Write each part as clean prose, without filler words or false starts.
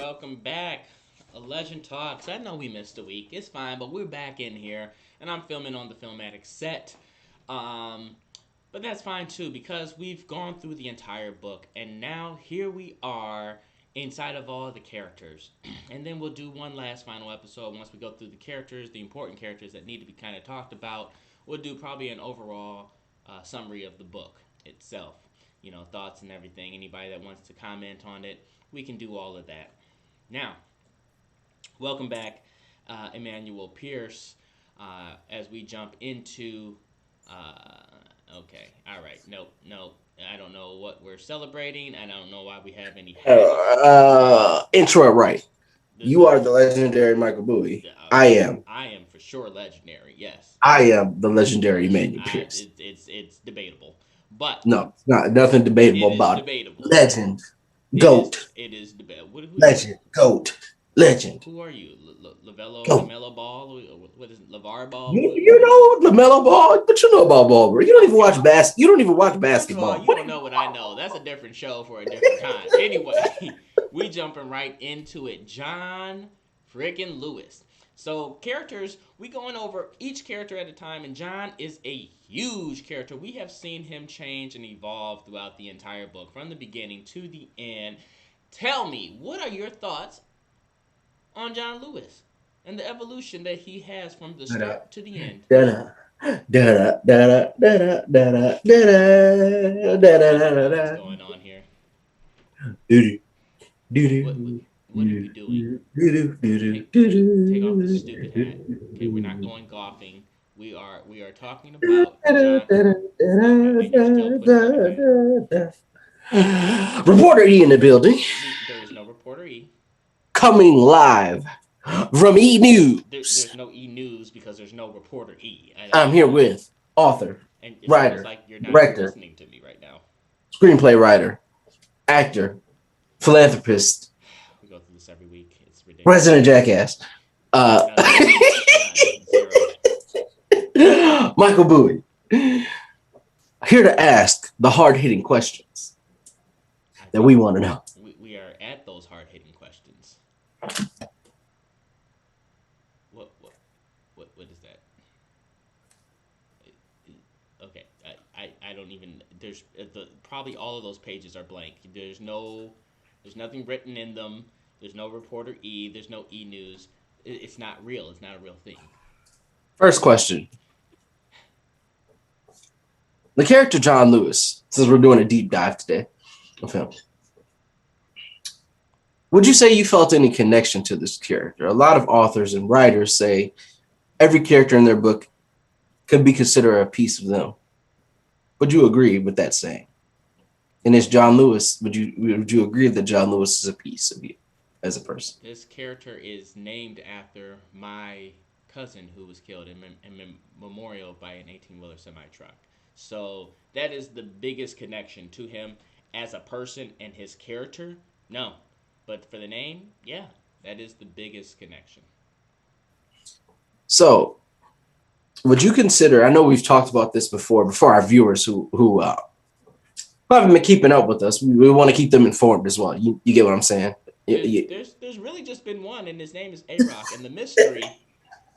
welcome back. A Legend Talks. I know we missed a week. It's fine, but we're back in here, and I'm filming on the Filmatic set. Um, but that's fine too because we've gone through the entire book, and now here we are inside of all the characters. And then we'll do one last final episode once we go through the characters, the important characters that need to be kind of talked about. We'll do probably an overall summary of the book itself. Thoughts and everything. Anybody that wants to comment on it, we can do all of that. Now, welcome back, Emmanuel Pierce, as we jump into. Okay, all right. Nope, nope. I don't know what we're celebrating. I don't know why we have any hats. Intro right. This You is are the legendary Michael Bowie. I okay. am. I am for sure legendary. Yes, I am the legendary Emmanuel Pierce. it's debatable, but No, it's not nothing it debatable is about it. debatable. Legend, It is goat, it is debatable. legend, goat, legend, Who are you? Lavello, goat. Lamelo Ball? What is it? Lavar Ball? You know Lamelo Ball, but you know about ball, bro. You don't even watch You don't even watch First of all, basketball. you don't know what I know. That's a different show for a different time. Anyway, we jumping right into it. John freaking Lewis. So characters, we going over each character at a time, and John is a huge character. We have seen him change and evolve throughout the entire book, from the beginning to the end. Tell me, what are your thoughts on John Lewis and the evolution that he has from the Da start to the end? da da da da da da da da What is da going on here? da What what, do what are you doing? do do do Take off this stupid hat. Okay, we're not going golfing. We are talking about John. Okay, and you're still putting on a hat. Reporter E in the building, There is no reporter E. coming live from E There's News. no E News because there's no reporter E. I'm here with author, And it's almost writer, like you're not even director, listening to me right now. screenplay writer, actor, philanthropist, We go through this every week. It's ridiculous. president jackass, uh, None. None. Zero. Michael Bowie. Here to ask the hard hitting questions I that think we want to know. we are at those hard hitting questions. What is that? Okay, I don't even. There's probably all of those pages are blank. There's nothing written in them. There's no reporter E. There's no E News. It's not real. It's not a real thing. First question. The character John Lewis, since we're doing a deep dive today of him, would you say you felt any connection to this character? A lot of authors and writers say every character in their book could be considered a piece of them. Would you agree with that saying? And is John Lewis, would you agree that John Lewis is a piece of you as a person? This character is named after my cousin who was killed in memorial by an 18-wheeler semi truck. So that is the biggest connection to him as a person and his character. No, but for the name, yeah, that is the biggest connection. So would you consider, I know we've talked about this before our viewers who haven't been keeping up with us, we want to keep them informed as well. You get what I'm saying? There's really just been one, and his name is A Rock, and the mystery.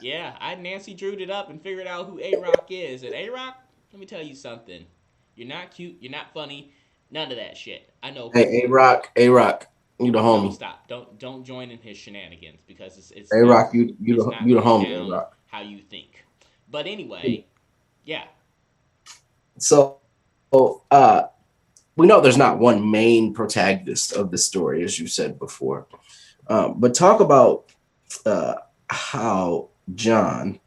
Yeah, I Nancy drewed it up and figured out who A Rock is. And A Rock, let me tell you something. You're not cute. You're not funny. None of that shit. I know who Hey, you are. A Rock, you the No, homie. stop. Don't join in his shenanigans because it's A not Rock, it's not you the going homie, A down Rock. how you think. But anyway, yeah. So we know there's not one main protagonist of the story, as you said before. But talk about uh, how John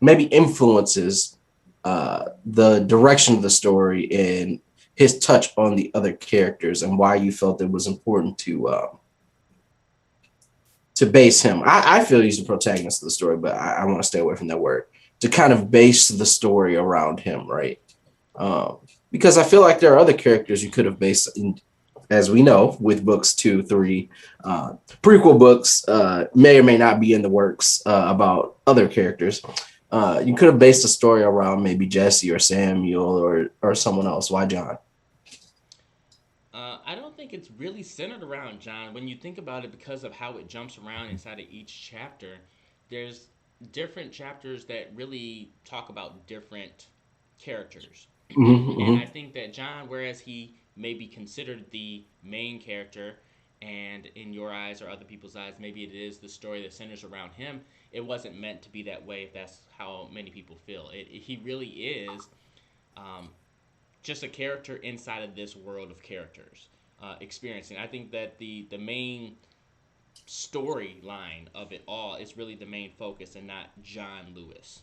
maybe influences the direction of the story and his touch on the other characters and why you felt it was important to base him. I feel he's the protagonist of the story, but I want to stay away from that word. To kind of base the story around him, right? Because I feel like there are other characters you could have based, as we know, with books 2, 3, prequel books may or may not be in the works about other characters. You could have based a story around maybe Jesse or Samuel or someone else. Why John? I don't think it's really centered around John. When you think about it, because of how it jumps around inside of each chapter, there's different chapters that really talk about different characters. Hmm. And Hmm. I think that John, whereas he may be considered the main character, and in your eyes or other people's eyes, maybe it is the story that centers around him, it wasn't meant to be that way if that's how many people feel. He really is um, just a character inside of this world of characters experiencing. I think that the main storyline of it all is really the main focus and not John Lewis.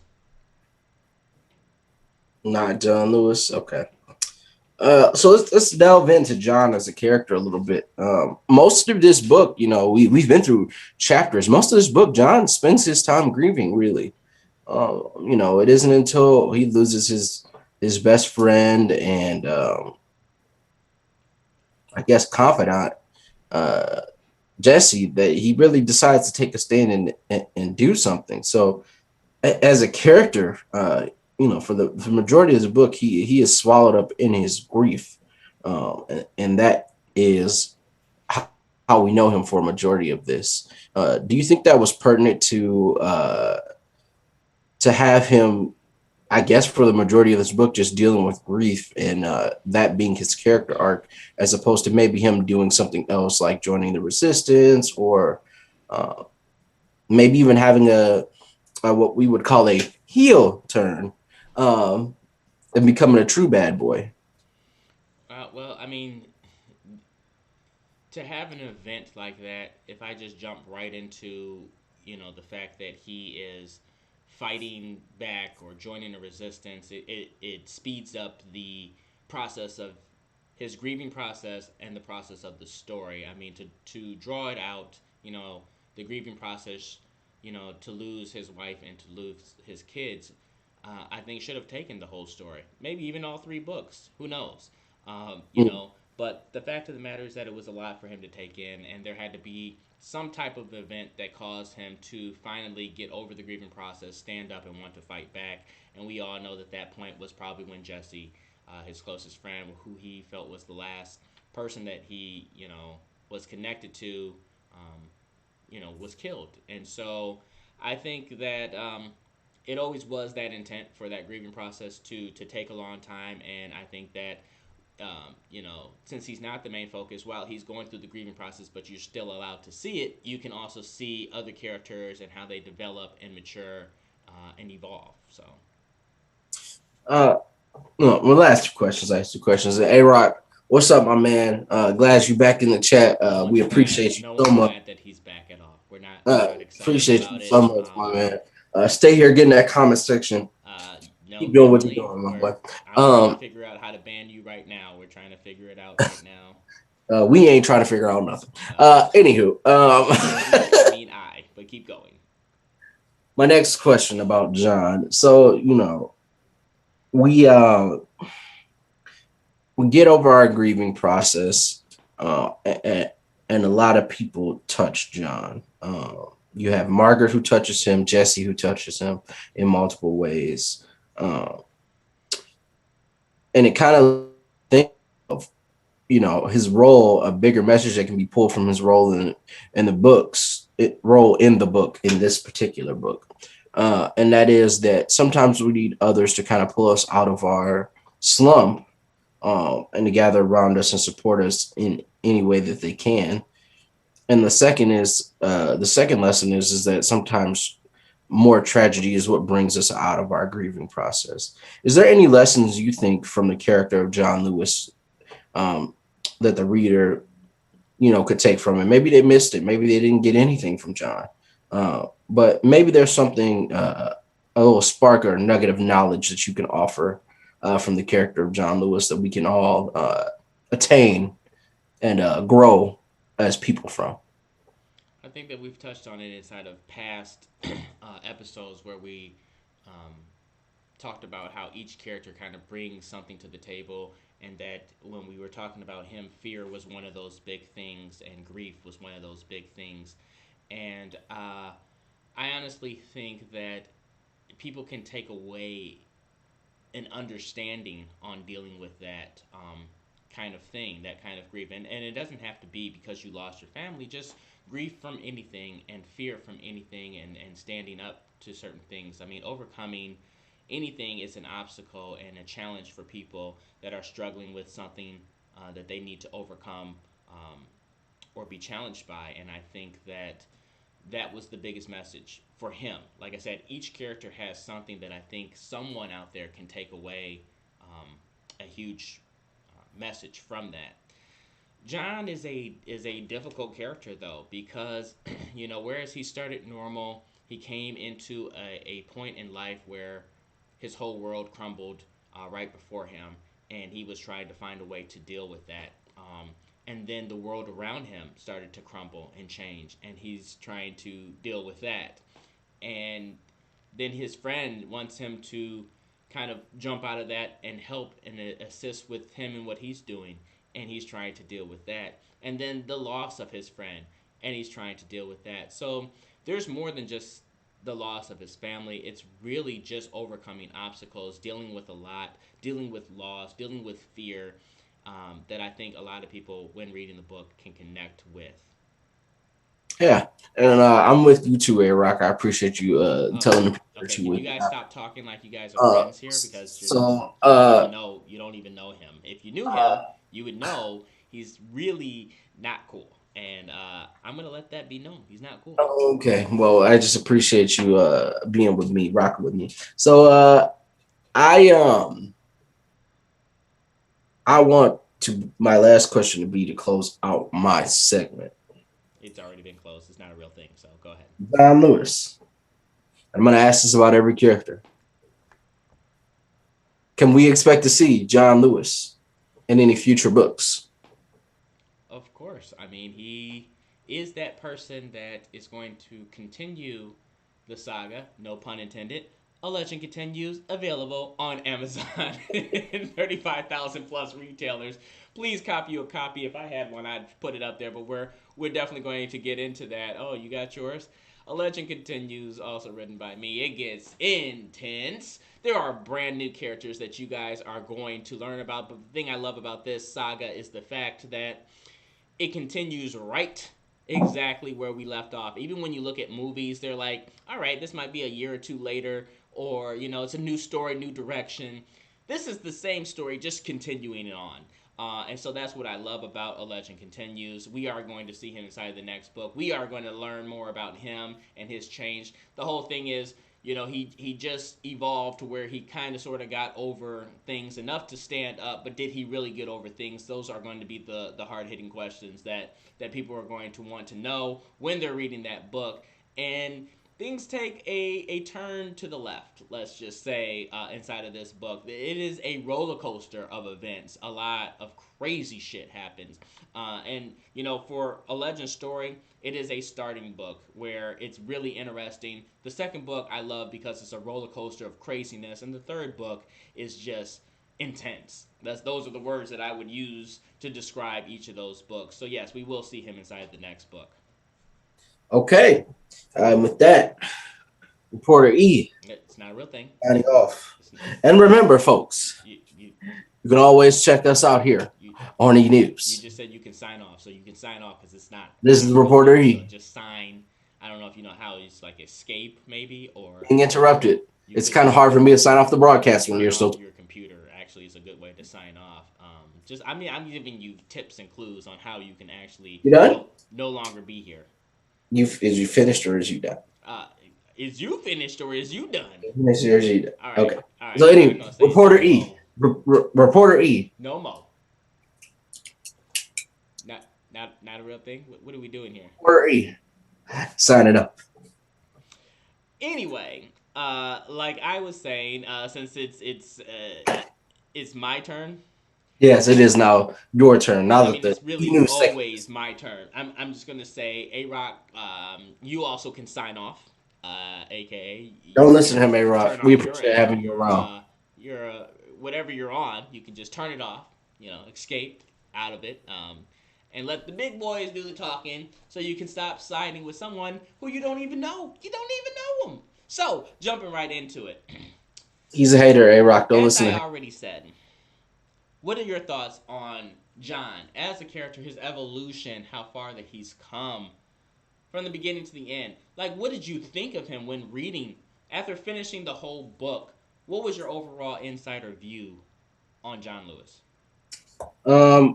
Not John Lewis. Okay. So let's delve into John as a character a little bit. Most of this book, we've been through chapters. Most of this book, John spends his time grieving. Really, it isn't until he loses his best friend and I guess confidant, uh, Jesse, that he really decides to take a stand and do something. So as a character, for the majority of the book, he is swallowed up in his grief, and that is how we know him for a majority of this. Do you think that was pertinent to have him? I guess for the majority of this book, just dealing with grief and that being his character arc, as opposed to maybe him doing something else like joining the resistance or uh, maybe even having a what we would call a heel turn, um, and becoming a true bad boy. Well, I mean, to have an event like that, if I just jump right into, the fact that he is fighting back or joining the resistance, it speeds up the process of his grieving process and the process of the story. I mean, to draw it out, the grieving process, to lose his wife and to lose his kids, I think should have taken the whole story. Maybe even all three books. Who knows? But the fact of the matter is that it was a lot for him to take in, and there had to be some type of event that caused him to finally get over the grieving process, stand up, and want to fight back. And we all know that that point was probably when Jesse, his closest friend, who he felt was the last person that he, was connected to, um, was killed. And so I think that it always was that intent for that grieving process to take a long time, and I think that since he's not the main focus, while he's going through the grieving process, but you're still allowed to see it, you can also see other characters and how they develop and mature and evolve. So, Uh, no, my last two questions. I asked two questions. Hey, Rock, what's up, my man? Glad you back in the chat. no We one's mad. appreciate you No so one's much. mad that he's back at all. We're not excited Appreciate you about it. so much, my man. Stay here, get in that comment section. No, Keep doing what you're definitely. doing, my boy. I'm trying to figure out how to ban you right now. We're trying to figure it out right now. We ain't trying to figure out nothing. Uh, Anywho, I mean, but keep going. my next question about John. So, we uh we get over our grieving process, and a lot of people touch John. You have Margaret who touches him, Jesse who touches him in multiple ways, uh, and it kind of think of his role, a bigger message that can be pulled from his role in the books, role in the book in this particular book, and that is that sometimes we need others to kind of pull us out of our slump, and to gather around us and support us in any way that they can. And the second lesson is that sometimes more tragedy is what brings us out of our grieving process. Is there any lessons you think from the character of John Lewis, um, that the reader could take from it? Maybe they missed it. Maybe they didn't get anything from John, but maybe there's something, a little spark or nugget of knowledge that you can offer from the character of John Lewis that we can all attain and grow as people from. I think that we've touched on it inside of past episodes where we um, talked about how each character kind of brings something to the table, and that when we were talking about him, fear was one of those big things, and grief was one of those big things. And I honestly think that people can take away an understanding on dealing with that kind of thing, that kind of grief. And it doesn't have to be because you lost your family, just grief from anything and fear from anything and standing up to certain things. I mean, overcoming anything is an obstacle and a challenge for people that are struggling with something that they need to overcome or be challenged by. And I think that that was the biggest message for him. Like I said, each character has something that I think someone out there can take away a huge message from that. John is a difficult character though because whereas he started normal, he came into a point in life where his whole world crumbled right before him, and he was trying to find a way to deal with that. And then the world around him started to crumble and change, and he's trying to deal with that. And then his friend wants him to kind of jump out of that and help and assist with him in what he's doing, and he's trying to deal with that. And then the loss of his friend, and he's trying to deal with that. So there's more than just the loss of his family. It's really just overcoming obstacles, dealing with a lot, dealing with loss, dealing with fear, that I think a lot of people, when reading the book, can connect with. Yeah, and I'm with you too, A Rock. I appreciate you Oh, telling the people okay. that you Can with you me. guys stop talking like you guys are friends here? Because So you don't even know him. If you knew him, you would know he's really not cool. And I'm gonna let that be known. He's not cool. okay, well, I just appreciate you being with me, rocking with me. So I I want to my last question to be to close out my segment. It's already been closed. It's not a real thing. So go ahead. John Lewis. I'm gonna ask this about every character. Can we expect to see John Lewis in any future books? Of course. I mean, he is that person that is going to continue the saga, no pun intended. A Legend Continues, available on Amazon and 35,000 plus retailers. Please copy a copy. If I had one, I'd put it up there, but we're definitely going to get into that. Oh, you got yours? A Legend Continues, also written by me. It gets intense. There are brand new characters that you guys are going to learn about, but the thing I love about this saga is the fact that it continues right exactly where we left off. Even when you look at movies, they're like, all right, this might be a year or two later, or, it's a new story, new direction. This is the same story, just continuing it on. And so that's what I love about A Legend Continues. We are going to see him inside the next book. We are going to learn more about him and his change. The whole thing is, he just evolved to where he kind of sort of got over things enough to stand up, but did he really get over things? Those are going to be the hard hitting questions that people are going to want to know when they're reading that book. And things take a turn to the left, let's just say, inside of this book. It is a roller coaster of events. A lot of crazy shit happens. And for a legend story, it is a starting book where it's really interesting. The second book I love because it's a roller coaster of craziness. And the third book is just intense. Those are the words that I would use to describe each of those books. So yes, we will see him inside the next book. Okay. With that, Reporter E It's not a real thing. signing off. It's not, And remember, folks, you you can always check us out here you on E you News. just said you can sign off, so you can sign off because it's not. This is Reporter So E just sign. I don't know if you know how it's like escape maybe or being interrupted. you It's could kind of hard for me to sign off the broadcast when turn you're off still. your computer. Actually, is a good way to sign off. I'm giving you tips and clues on how you can actually You done? no longer be here. Is you finished or is you done? Uh, is you finished or is you done? Finished or is you done? All right, Okay. all right. So I'm not anyway, gonna say Reporter no E. mo. Reporter E. No mo. Not a real thing. What are we doing here? Reporter E. Signing up. Anyway, like I was saying, since it's my turn. Yes, it is now your turn. Now Well, I that mean, the it's E really News segment. always my turn. I'm just gonna say, A Rock, you also can sign off, aka Don't listen to him, A you Rock. turn We off appreciate having you around. whatever you're on. You can just turn it off. Escape out of it. And let the big boys do the talking, so you can stop siding with someone who you don't even know. You don't even know them. So jumping right into it. He's a hater, A Rock. Don't As listen I to him. already said, what are your thoughts on John as a character, his evolution, how far that he's come from the beginning to the end. Like, what did you think of him when reading after finishing the whole book? What was your overall insight or view on John Lewis?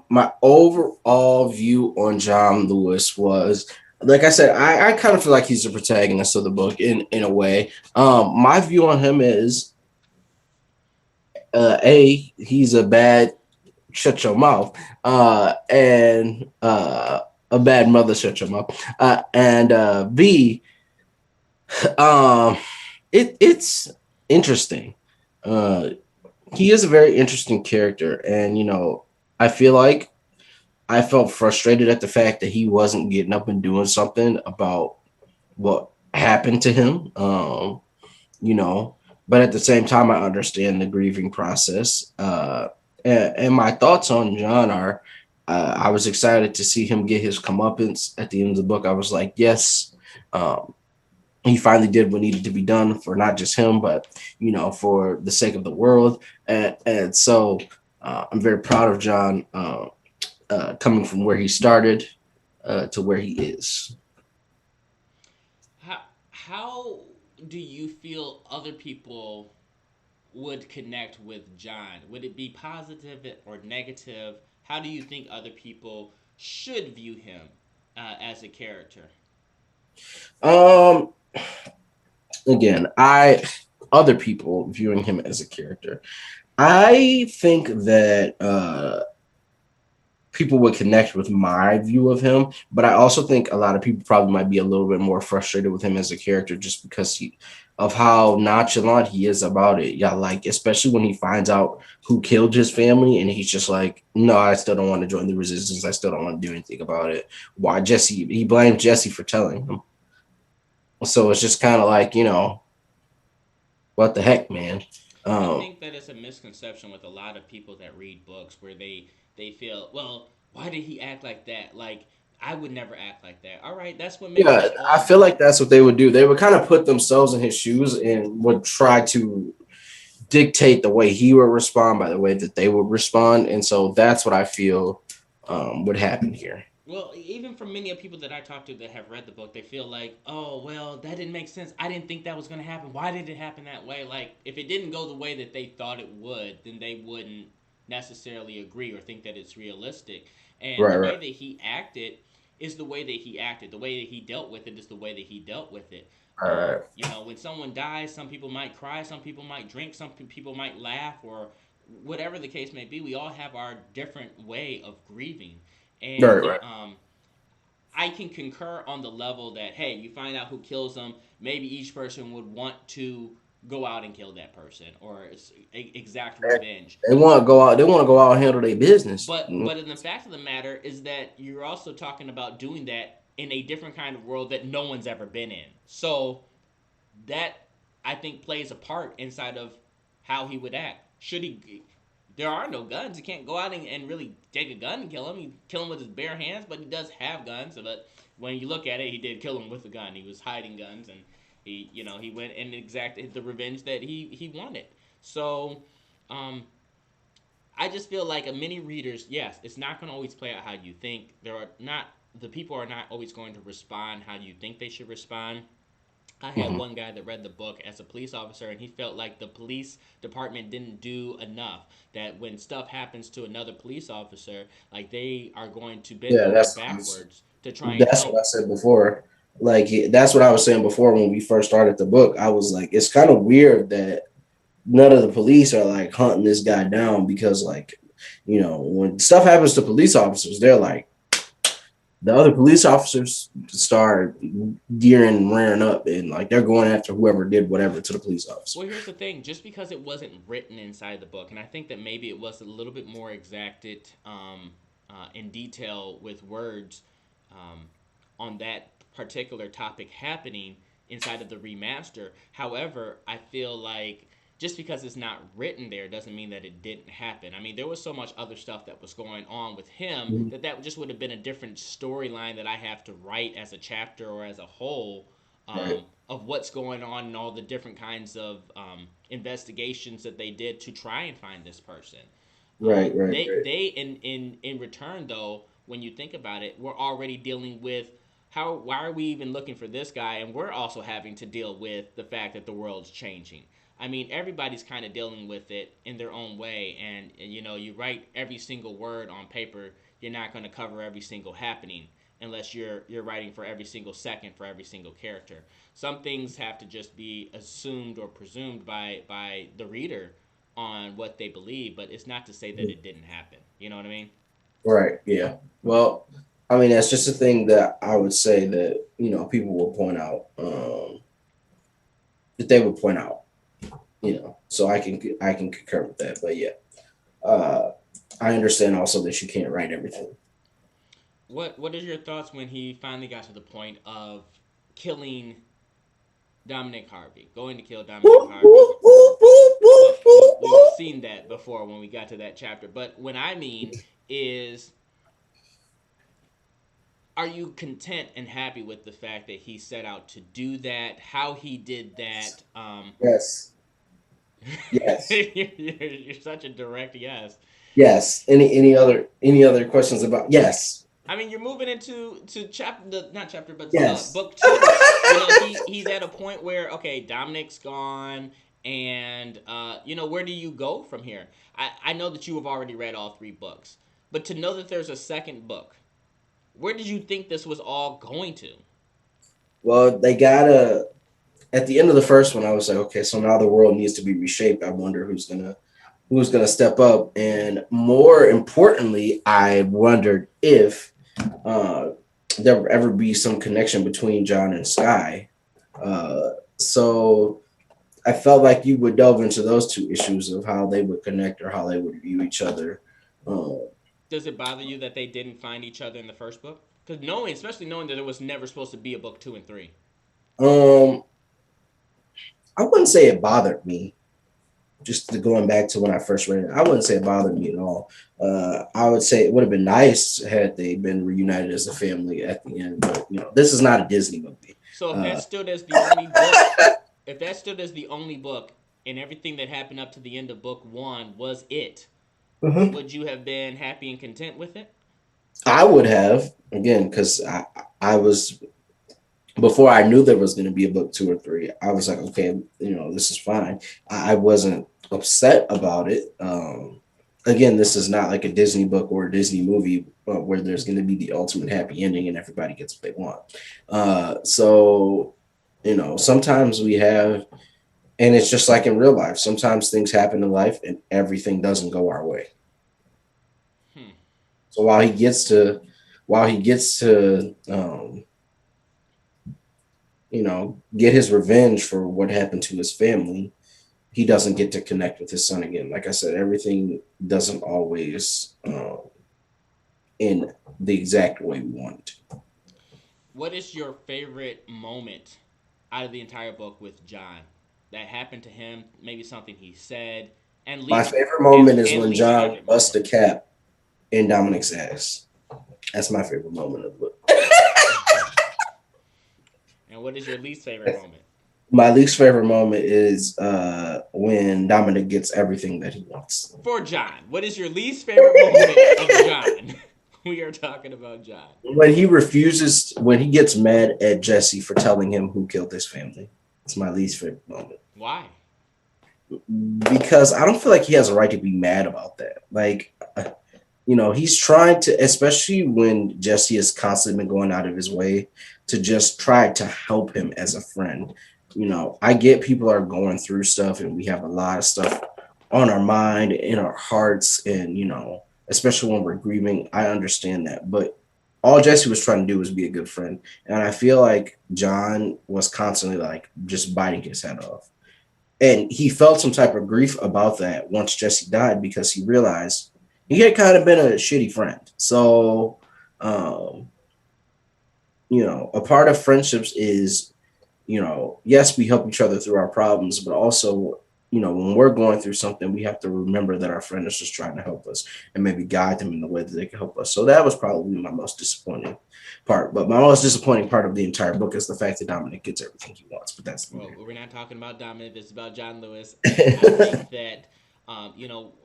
My overall view on John Lewis was, like I said, I kind of feel like he's the protagonist of the book in a way. My view on him is, he's a bad shut your mouth, and a bad mother shut your mouth, and B, um, it's interesting. Uh, he is a very interesting character, and I feel like I felt frustrated at the fact that he wasn't getting up and doing something about what happened to him. You know, but at the same time, I understand the grieving process. And my thoughts on John are, I was excited to see him get his comeuppance at the end of the book. I was like, yes, um, he finally did what needed to be done for not just him, but for the sake of the world. And so I'm very proud of John, coming from where he started to where he is. How do you feel other people would connect with John? Would it be positive or negative? How do you think other people should view him as a character? Um, Again, I other people viewing him as a character. I think that people would connect with my view of him, but I also think a lot of people probably might be a little bit more frustrated with him as a character just because of how nonchalant he is about it. Yeah, like especially when he finds out who killed his family and he's just like, no, I still don't want to join the resistance. I still don't want to do anything about it. Why Jesse? He blamed Jesse for telling him. So it's just kind of like, what the heck, man? I Um, think that it's a misconception with a lot of people that read books where they feel, well, why did he act like that? Like I would never act like that. All right, that's what makes yeah, us I all. feel like that's what they would do. They would kind of put themselves in his shoes and would try to dictate the way he would respond by the way that they would respond. And so that's what I feel would happen here. Well, even from many of people that I talk to that have read the book, they feel like, oh, well, that didn't make sense. I didn't think that was going to happen. Why did it happen that way? Like, if it didn't go the way that they thought it would, then they wouldn't necessarily agree or think that it's realistic. And Right, the right, way that he acted is the way that he acted. The way that he dealt with it is the way that he dealt with it. right, When someone dies, some people might cry, some people might drink, some people might laugh, or whatever the case may be. We all have our different way of grieving. right, And right, I can concur on the level that, hey, you find out who kills them. Maybe each person would want to go out and kill that person or exact right. revenge. They want to go out. They want to go out and handle their business. But in the fact of the matter is that you're also talking about doing that in a different kind of world that no one's ever been in. So that I think plays a part inside of how he would act. Should he? There are no guns. He can't go out and really take a gun and kill him. He kill him with his bare hands, but he does have guns. But when you look at it, he did kill him with a gun. He was hiding guns, and he went and exacted the revenge that he wanted. So, um, I just feel like many readers, yes, it's not going to always play out how you think. There are not the people are not always going to respond how you think they should respond. I had Mhm. one guy that read the book as a police officer, and he felt like the police department didn't do enough. That when stuff happens to another police officer, like they are going to bend Yeah, over backwards to try and that's what I help. said before. Like that's what I was saying before when we first started the book. I was like, it's kind of weird that none of the police are like hunting this guy down because when stuff happens to police officers, they're like the other police officers start gearing and rearing up and like they're going after whoever did whatever to the police officer. Well, here's the thing: just because it wasn't written inside the book, and I think that maybe it was a little bit more exacted in detail with words um, on that particular topic happening inside of the remaster. However, I feel like just because it's not written there doesn't mean that it didn't happen. I mean, there was so much other stuff that was going on with him Mhm. that just would have been a different storyline that I have to write as a chapter or as a whole, Right. of what's going on and all the different kinds of investigations that they did to try and find this person. Right, right, They in return though, when you think about it, we're already dealing with how why are we even looking for this guy, and we're also having to deal with the fact that the world's changing. I mean, everybody's kind of dealing with it in their own way, and you know, you write every single word on paper, you're not going to cover every single happening unless you're writing for every single second for every single character. Some things have to just be assumed or presumed by the reader on what they believe, but it's not to say that it didn't happen. You know what I mean? right. Yeah. Well, I mean, that's just a thing that I would say that people will point out. That they would point out. So I can concur with that. But yeah, uh, I understand also that you can't write everything. What is your thoughts when he finally got to the point of killing Dominic Harvey, going to kill Dominic Whoop, Harvey? whoop, whoop, whoop, whoop, Well, whoop, we've whoop. seen that before when we got to that chapter. But what I mean is, are you content and happy with the fact that he set out to do that? How he did that? Yes, yes, You're such a direct yes. yes. Any other questions about? Yes, I mean, you're moving into to chapter, not chapter, but yes. book two. You know, he's at a point where okay, Dominic's gone, and where do you go from here? I know that you have already read all three books, but to know that there's a second book, where did you think this was all going to? Well, they gotta. At the end of the first one, I was like, okay, so now the world needs to be reshaped. I wonder who's gonna step up, and more importantly, I wondered if uh, there would ever be some connection between John and Sky. So I felt like you would delve into those two issues of how they would connect or how they would view each other. Um, Does it bother you that they didn't find each other in the first book? Because knowing, especially knowing that it was never supposed to be a book two and three. um, I wouldn't say it bothered me. Going back to when I first read it, I wouldn't say it bothered me at all. I would say it would have been nice had they been reunited as a family at the end. But this is not a Disney movie. So if that Uh, stood as the only book, if that stood as the only book, and everything that happened up to the end of book one was it, Mhm. would you have been happy and content with it? I would have again because I was before I knew there was going to be a book two or three. I was like, okay, this is fine. I wasn't upset about it. Again, this is not like a Disney book or a Disney movie where there's going to be the ultimate happy ending and everybody gets what they want. So sometimes we have, and it's just like in real life. Sometimes things happen in life and everything doesn't go our way. Hmm. So while he gets to get his revenge for what happened to his family, he doesn't get to connect with his son again. Like I said, everything doesn't always in the exact way we want it to. What is your favorite moment out of the entire book with John that happened to him? Maybe something he said, and My least favorite moment is and when least John favorite busts moment. a cap in Dominic's ass. That's my favorite moment of the book. And what is your least favorite moment? My least favorite moment is when Dominic gets everything that he wants. For John, what is your least favorite moment of John? We are talking about John. When he gets mad at Jesse for telling him who killed his family. It's my least favorite moment. Why? Because I don't feel like he has a right to be mad about that. Like, he's trying to, especially when Jesse has constantly been going out of his way to just try to help him as a friend. I get people are going through stuff and we have a lot of stuff on our mind, in our hearts, and, especially when we're grieving. I understand that. But all Jesse was trying to do was be a good friend. And I feel like John was constantly like just biting his head off. And he felt some type of grief about that once Jesse died because he realized he had kind of been a shitty friend. So, um, a part of friendships is, yes, we help each other through our problems, but also, when we're going through something, we have to remember that our friend is just trying to help us and maybe guide them in the way that they can help us. So that was probably my most disappointing part. But my most disappointing part of the entire book is the fact that Dominic gets everything he wants. But that's Well, we're not talking about Dominic. This is about John Lewis. I think that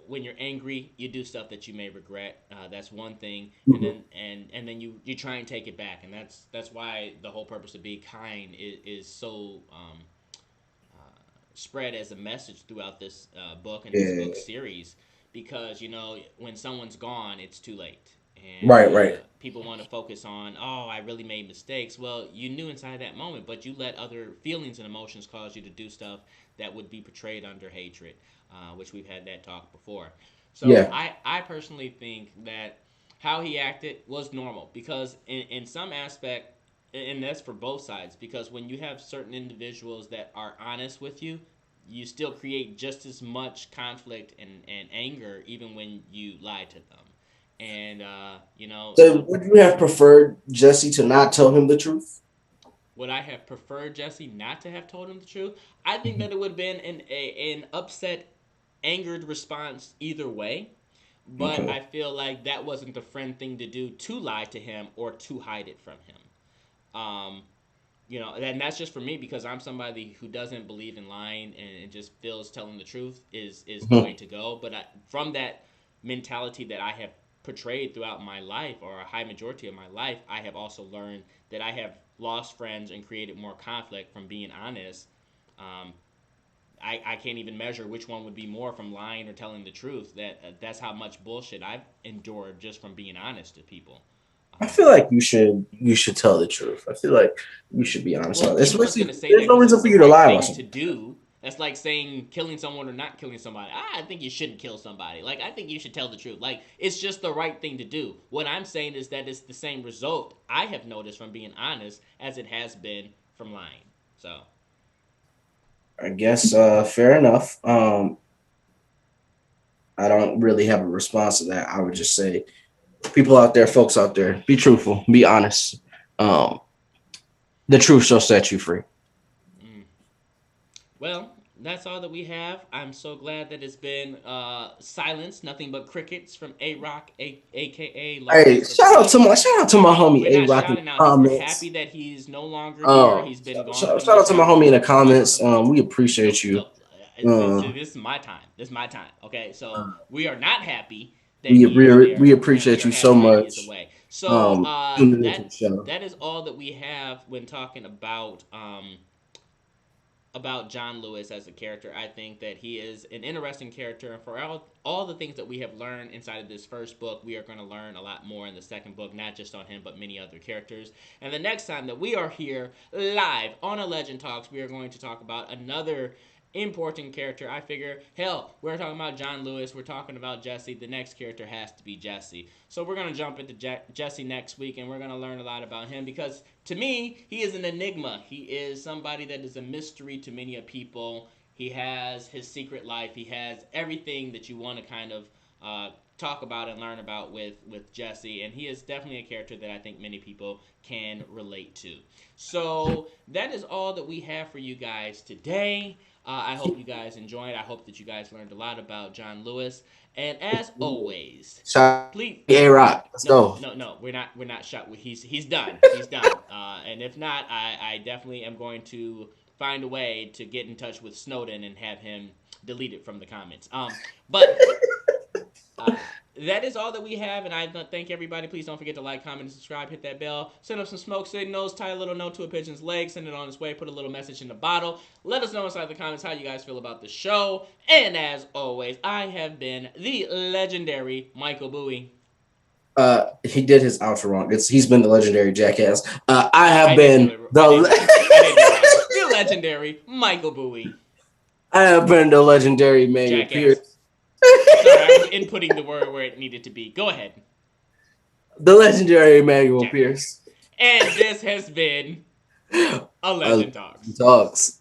When you're angry, you do stuff that you may regret. That's one thing, and Mhm. then you try and take it back, and that's why the whole purpose of Be Kind is so spread as a message throughout this book and this Yeah. book series, because when someone's gone, it's too late, and Right, right. people want to focus on, oh, I really made mistakes. Well, you knew inside that moment, but you let other feelings and emotions cause you to do stuff that would be portrayed under hatred, which we've had that talk before. So Yeah. I personally think that how he acted was normal, because in some aspect, and that's for both sides, because when you have certain individuals that are honest with you, you still create just as much conflict and anger even when you lie to them. And So would you have preferred Jesse to not tell him the truth? would I have preferred Jesse not to have told him the truth? I think that it would have been an upset, angered response either way. But Okay. I feel like that wasn't the friend thing to do, to lie to him or to hide it from him. Um, and that's just for me, because I'm somebody who doesn't believe in lying, and just feels telling the truth is the way Mhm. to go. But from that mentality that I have portrayed throughout my life, or a high majority of my life, I have also learned that I have lost friends and created more conflict from being honest. Um, I can't even measure which one would be more, from lying or telling the truth. That's how much bullshit I've endured just from being honest to people. I feel like you should tell the truth. I feel like you should be honest Well, about it. everyone's Especially, going to say there's that no because reason it's for the you to right lie about thing to something. do. That's like saying killing someone or not killing somebody. I think you shouldn't kill somebody. Like, I think you should tell the truth. Like, it's just the right thing to do. What I'm saying is that it's the same result I have noticed from being honest as it has been from lying. So, I guess fair enough. I don't really have a response to that. I would just say, people out there, folks out there, be truthful, be honest. Um, the truth shall set you free. mm. Well, that's all that we have. I'm so glad that it's been silence, nothing but crickets from A Rock, aka Hey, Lawrence the Fifth. shout out to my homie We're A not Rock in the shouting out him. We're comments. happy that he's no longer here. He's been gone from Shout out this to my earth. homie in the Nope, comments. We nope, appreciate you. nope. Uh, This is my time. This is my time. Okay, so we are not happy that we, he is there, we and we appreciate are you so happy that he is much. away. So Tuning into the show. that is all that we have when talking about John Lewis as a character. I think that he is an interesting character, and for all the things that we have learned inside of this first book, we are going to learn a lot more in the second book, not just on him, but many other characters. And the next time that we are here live on A Legend Talks, we are going to talk about another important character. I figure, hell, we're talking about John Lewis, we're talking about Jesse. The next character has to be Jesse. So we're going to jump into Jesse next week, and we're going to learn a lot about him, because to me, he is an enigma. He is somebody that is a mystery to many people. He has his secret life. He has everything that you want to kind of talk about and learn about with Jesse, and he is definitely a character that I think many people can relate to. So that is all that we have for you guys today. I hope you guys enjoyed. I hope that you guys learned a lot about John Lewis. And as always, Shout please, out to A Rock. Let's no, go. no, we're not shut. He's done. He's done. And if not, I definitely am going to find a way to get in touch with Snowden and have him delete it from the comments. But uh, that is all that we have, and I thank everybody. Please don't forget to like, comment, and subscribe. Hit that bell. Send up some smoke signals. Tie a little note to a pigeon's leg. Send it on its way. Put a little message in the bottle. Let us know inside the comments how you guys feel about the show. And as always, I have been the legendary Michael Bowie. He did his outro wrong. He's been the legendary jackass. I have I didn't do been it. I didn't do it. I didn't do it right. the The legendary Michael Bowie. I have been the legendary Manuel Jackass. Pierce. Sorry, I was inputting the word where it needed to be. Go ahead. The legendary Emmanuel Jackass. Pierce. And this has been A Legend Talks. Talks.